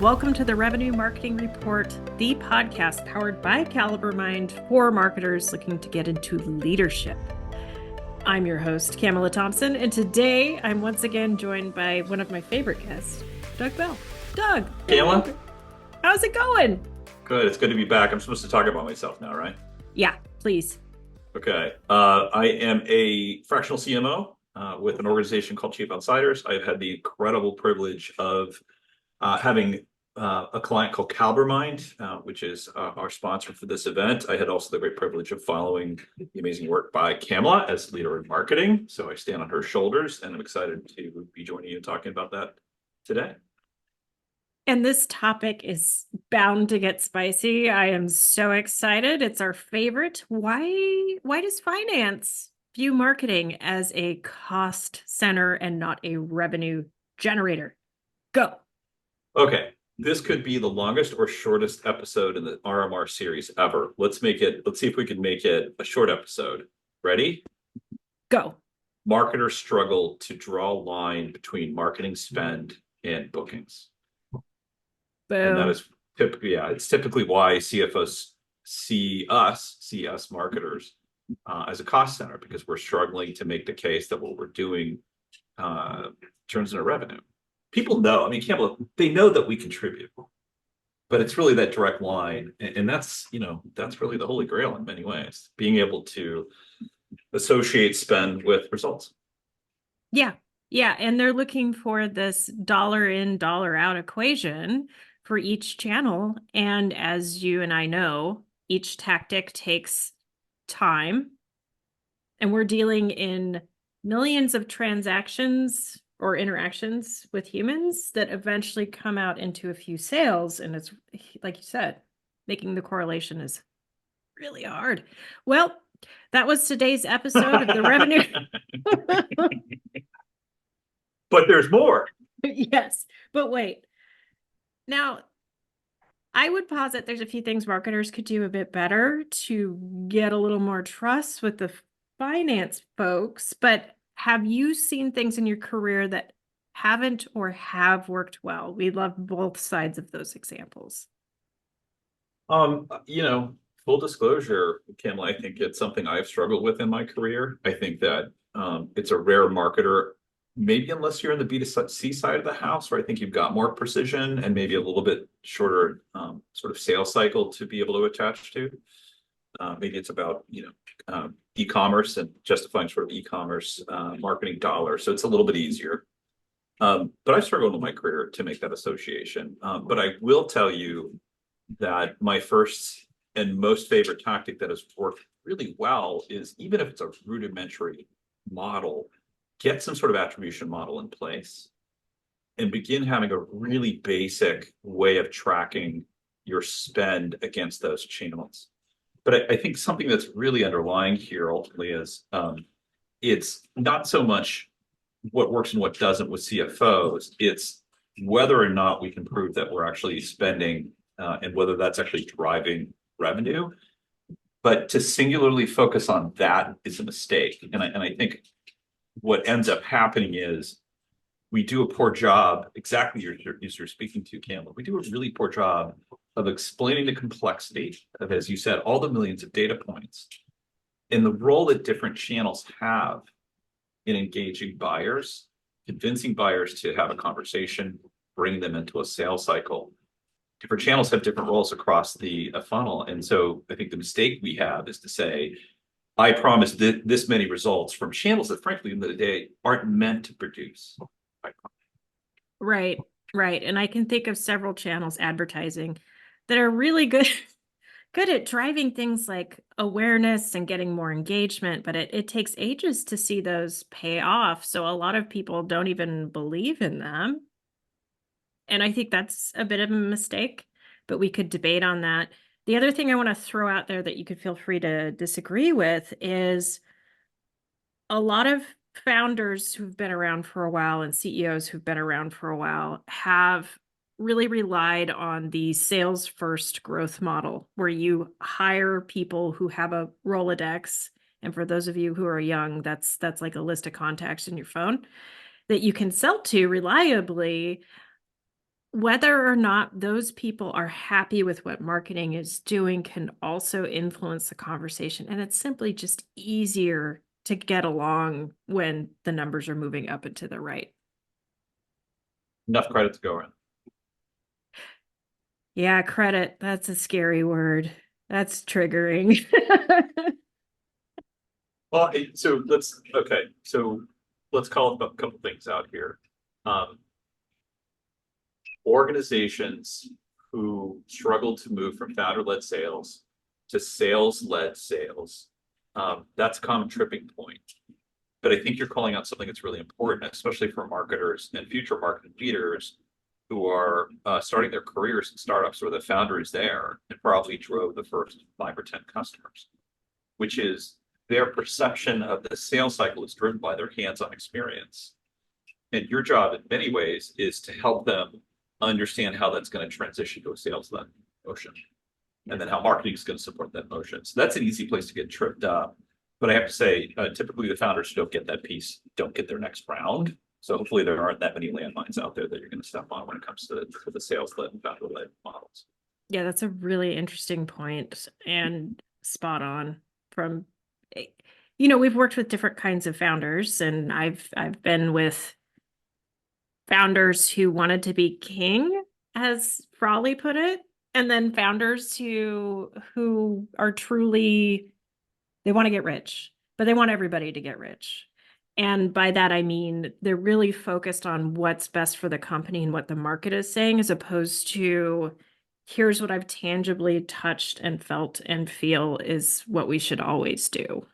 Welcome to the Revenue Marketing Report, the podcast powered by Caliber Mind for marketers looking to get into leadership. I'm your host, Camela Thompson, and today I'm once again joined by one of my favorite guests, Doug Bell. Doug, Camela? How's it going? Good. It's good to be back. I'm supposed to talk about myself now, right? Yeah, please. Okay. I am a fractional CMO with an organization called Chief Outsiders. I've had the incredible privilege of having a client called Caliber Mind, which is our sponsor for this event. I had also the great privilege of following the amazing work by Camela as leader in marketing. So I stand on her shoulders, and I'm excited to be joining you and talking about that today. And this topic is bound to get spicy. I am so excited. It's our favorite. Why does finance view marketing as a cost center and not a revenue generator? Go. Okay. This could be the longest or shortest episode in the RMR series ever. Let's see if we can make it a short episode. Ready? Go. Marketers struggle to draw a line between marketing spend and bookings. Boom. And that is typically why CFOs see us marketers as a cost center, because we're struggling to make the case that what we're doing turns into revenue. People know, Campbell, they know that we contribute, but it's really that direct line. And that's really the holy grail in many ways, being able to associate spend with results. Yeah. And they're looking for this dollar in, dollar out equation for each channel. And as you and I know, each tactic takes time. And we're dealing in millions of transactions or interactions with humans that eventually come out into a few sales. And it's, like you said, making the correlation is really hard. Well, that was today's episode of the revenue. But there's more. Yes, but wait. Now, I would posit there's a few things marketers could do a bit better to get a little more trust with the finance folks, but have you seen things in your career that haven't or have worked well? We love both sides of those examples. Full disclosure, Camila, I think it's something I've struggled with in my career. I think that it's a rare marketer, maybe unless you're in the B2C side of the house, where I think you've got more precision and maybe a little bit shorter sort of sales cycle to be able to attach to. Maybe it's about, e-commerce and justifying sort of e-commerce marketing dollars. So it's a little bit easier. But I've struggled in my career to make that association. But I will tell you that my first and most favorite tactic that has worked really well is, even if it's a rudimentary model, get some sort of attribution model in place and begin having a really basic way of tracking your spend against those channels. But I think something that's really underlying here ultimately is it's not so much what works and what doesn't with CFOs. It's whether or not we can prove that we're actually spending and whether that's actually driving revenue. But to singularly focus on that is a mistake. And I think what ends up happening is we do a poor job, exactly as you're speaking to, Campbell. We do a really poor job of explaining the complexity of, as you said, all the millions of data points and the role that different channels have in engaging buyers, convincing buyers to have a conversation, bring them into a sales cycle. Different channels have different roles across the funnel. And so I think the mistake we have is to say, I promise this many results from channels that, frankly, in the day aren't meant to produce. Right. And I can think of several channels advertising that are really good at driving things like awareness and getting more engagement, but it takes ages to see those pay off. So a lot of people don't even believe in them. And I think that's a bit of a mistake, but we could debate on that. The other thing I want to throw out there that you could feel free to disagree with is a lot of founders who've been around for a while and CEOs who've been around for a while have really relied on the sales first growth model, where you hire people who have a Rolodex. And for those of you who are young, that's like a list of contacts in your phone that you can sell to reliably. whether or not those people are happy with what marketing is doing can also influence the conversation. And it's simply just easier to get along when the numbers are moving up and to the right. Enough credit to go around. Yeah, credit. That's a scary word. That's triggering. Well, so let's call a couple things out here. Um, Organizations who struggle to move from founder-led sales to sales-led sales, that's a common tripping point. But I think you're calling out something that's really important, especially for marketers and future marketing leaders who are starting their careers in startups where the founder is there and probably drove the first 5 or 10 customers, which is their perception of the sales cycle is driven by their hands-on experience. And your job in many ways is to help them understand how that's going to transition to a sales-led motion, and then how marketing is going to support that motion. So that's an easy place to get tripped up. But I have to say, typically the founders who don't get that piece don't get their next round. So hopefully there aren't that many landmines out there that you're going to step on when it comes to the sales-led and founder-led models. Yeah, that's a really interesting point and spot on from we've worked with different kinds of founders, and I've been with founders who wanted to be king, as Frawley put it, and then founders who are truly, they want to get rich, but they want everybody to get rich. And by that, I mean, they're really focused on what's best for the company and what the market is saying, as opposed to here's what I've tangibly touched and felt and feel is what we should always do. They're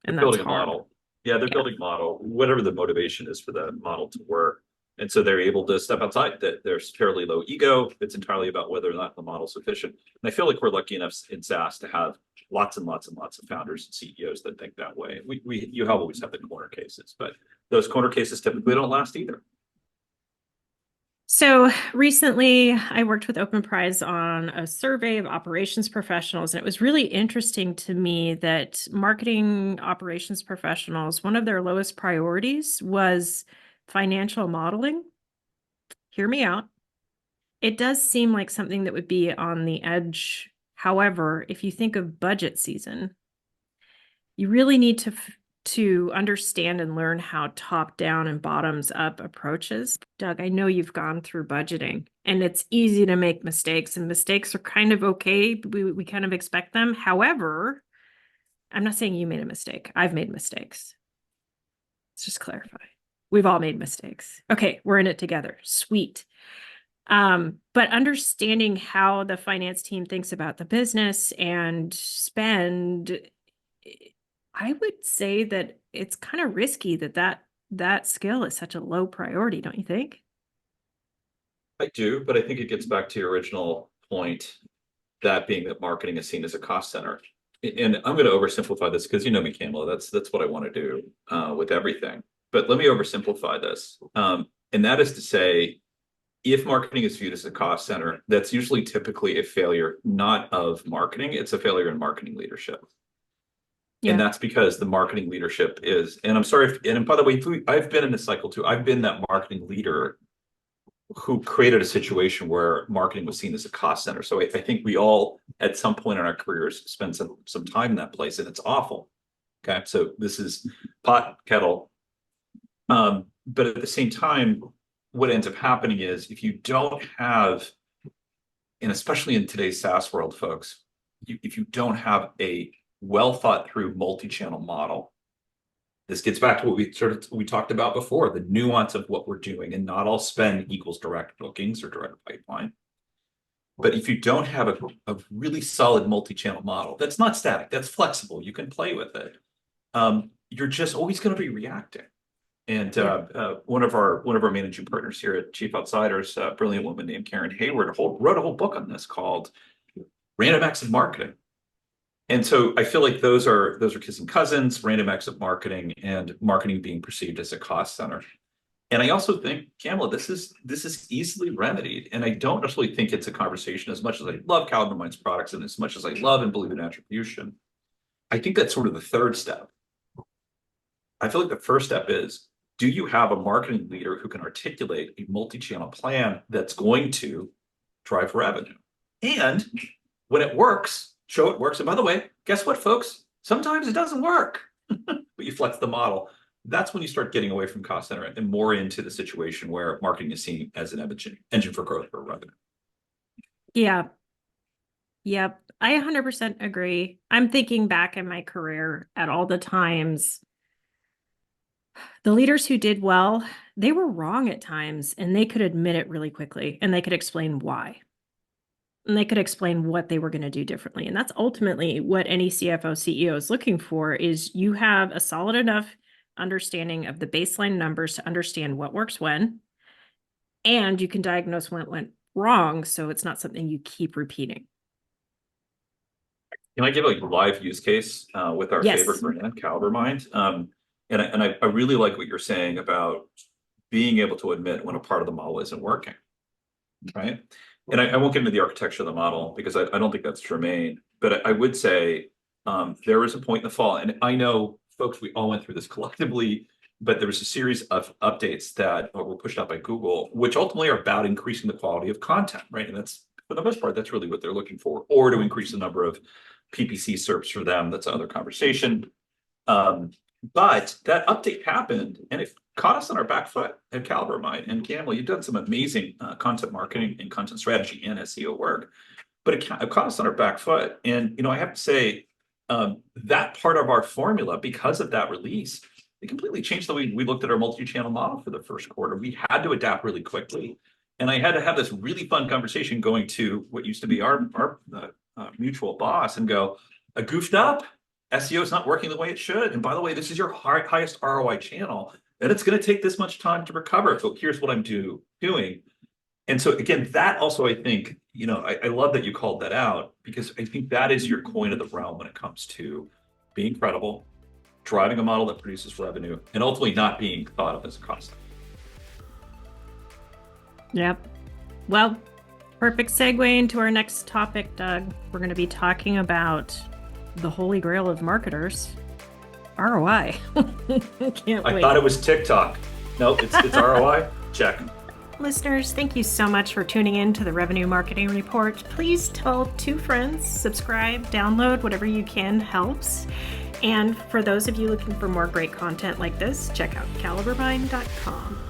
And that's building a hard. model. Yeah, they're Yeah. building a model, whatever the motivation is for the model to work. And so they're able to step outside that. There's fairly low ego. It's entirely about whether or not the model's efficient. And I feel like we're lucky enough in SaaS to have lots and lots and lots of founders and CEOs that think that way. You always have the corner cases, but those corner cases typically don't last either. So recently, I worked with Open Prize on a survey of operations professionals, and it was really interesting to me that marketing operations professionals, one of their lowest priorities was financial modeling. Hear me out. It does seem like something that would be on the edge. However, if you think of budget season, you really need to understand and learn how top down and bottoms up approaches. Doug, I know you've gone through budgeting, and it's easy to make mistakes, and mistakes are kind of okay. We kind of expect them. However, I'm not saying you made a mistake. I've made mistakes. Let's just clarify. We've all made mistakes. Okay, we're in it together. Sweet. But understanding how the finance team thinks about the business and spend, I would say that it's kind of risky that skill is such a low priority, don't you think? I do, but I think it gets back to your original point, that being that marketing is seen as a cost center. And I'm going to oversimplify this because you know me, Camela. That's what I want to do with everything. But let me oversimplify this, and that is to say, if marketing is viewed as a cost center, that's usually typically a failure, not of marketing. It's a failure in marketing leadership. And Yeah. that's because the marketing leadership is, and I'm sorry, and by the way, I've been in this cycle too. I've been that marketing leader who created a situation where marketing was seen as a cost center. So I think we all, at some point in our careers, spend some time in that place, and it's awful. Okay, so this is pot kettle. But at the same time, what ends up happening is if you don't have, and especially in today's SaaS world, folks, if you don't have a well thought through multi-channel model, this gets back to what we talked about before, the nuance of what we're doing, and not all spend equals direct bookings or direct pipeline. But if you don't have a really solid multi-channel model, that's not static, that's flexible, you can play with it. You're just always going to be reacting. And Yeah. one of our managing partners here at Chief Outsiders, a brilliant woman named Karen Hayward, wrote a whole book on this called Random Acts of Marketing. And so I feel like those are kissing cousins, random acts of marketing, and marketing being perceived as a cost center. And I also think, Camela, this is easily remedied. And I don't necessarily think it's a conversation, as much as I love Calvin Mine's products and as much as I love and believe in attribution. I think that's sort of the third step. I feel like the first step is, do you have a marketing leader who can articulate a multi-channel plan that's going to drive revenue? And when it works, show it works. And by the way, guess what, folks? Sometimes it doesn't work, but you flex the model. That's when you start getting away from cost center and more into the situation where marketing is seen as an engine for growth or revenue. Yeah. Yep. I 100% agree. I'm thinking back in my career at all the times the leaders who did well, they were wrong at times and they could admit it really quickly and they could explain why. And they could explain what they were going to do differently. And that's ultimately what any CFO, CEO is looking for is you have a solid enough understanding of the baseline numbers to understand what works when, and you can diagnose when it went wrong. So it's not something you keep repeating. Can I give a live use case with our Yes. favorite brand, Caliber Mind? And I really like what you're saying about being able to admit when a part of the model isn't working, right? And I won't get into the architecture of the model because I don't think that's germane, but I would say there was a point in the fall, and I know folks, we all went through this collectively, but there was a series of updates that were pushed out by Google, which ultimately are about increasing the quality of content, right? And that's, for the most part, that's really what they're looking for, or to increase the number of PPC SERPs for them. That's another conversation. But that update happened and it caught us on our back foot at Caliber Mind. And Camela, you've done some amazing content marketing and content strategy and SEO work, but it caught us on our back foot. And, I have to say that part of our formula, because of that release, it completely changed the way we looked at our multi-channel model for the first quarter. We had to adapt really quickly. And I had to have this really fun conversation going to what used to be our mutual boss and go, I goofed up. SEO is not working the way it should. And by the way, this is your highest ROI channel, and it's going to take this much time to recover. So here's what I'm doing. And so again, that also, I think, I love that you called that out because I think that is your coin of the realm when it comes to being credible, driving a model that produces revenue, and ultimately not being thought of as a cost. Yep. Well, perfect segue into our next topic, Doug. We're going to be talking about the holy grail of marketers, ROI. Can't wait. I thought it was TikTok. Nope, it's ROI. Check. Listeners, thank you so much for tuning in to the Revenue Marketing Report. Please tell 2 friends, subscribe, download, whatever you can helps. And for those of you looking for more great content like this, check out calibermind.com.